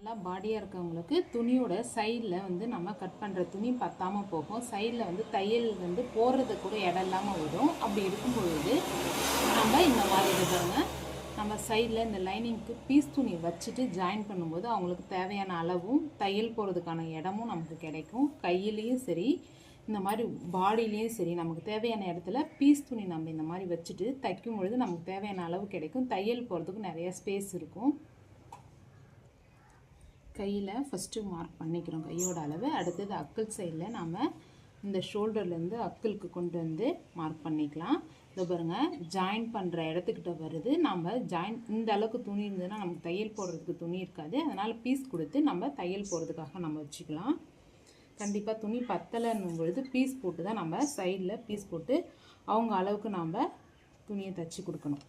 நல்லா பாடியாக இருக்கவங்களுக்கு துணியோட சைடில் வந்து நம்ம கட் பண்ணுற துணி பத்தாமல் போகும். சைடில் வந்து தையல் வந்து போடுறது கூட இடம் இல்லாமல் வரும். அப்படி இருக்கும்பொழுது நம்ம இந்த மாதிரி இது பாருங்கள், நம்ம சைடில் இந்த லைனிங்க்கு பீஸ் துணி வச்சுட்டு ஜாயின் பண்ணும்போது அவங்களுக்கு தேவையான அளவும் தையல் போகிறதுக்கான இடமும் நமக்கு கிடைக்கும். கையிலையும் சரி இந்த மாதிரி பாடியிலையும் சரி நமக்கு தேவையான இடத்துல பீஸ் துணி நம்ம இந்த மாதிரி வச்சுட்டு தைக்கும் பொழுது நமக்கு தேவையான அளவு கிடைக்கும். தையல் போகிறதுக்கு நிறைய ஸ்பேஸ் இருக்கும். கையில் ஃபஸ்ட்டு மார்க் பண்ணிக்கிறோம் கையோட அளவு. அடுத்தது அக்கிள் சைடில் நாம் இந்த ஷோல்டர்லேருந்து அக்கிளுக்கு கொண்டு வந்து மார்க் பண்ணிக்கலாம். இதை பாருங்கள், ஜாயின் பண்ணுற இடத்துக்கிட்ட வருது. நம்ம இந்த அளவுக்கு துணி இருந்ததுன்னா நமக்கு தையல் போடுறதுக்கு துணி இருக்காது. அதனால் பீஸ் கொடுத்து நம்ம தையல் போடுறதுக்காக நம்ம வச்சுக்கலாம். கண்டிப்பாக துணி பத்தலைன்னும் பொழுது பீஸ் போட்டு தான் நம்ம சைடில் பீஸ் போட்டு அவங்க அளவுக்கு நாம் துணியை தைச்சி கொடுக்கணும்.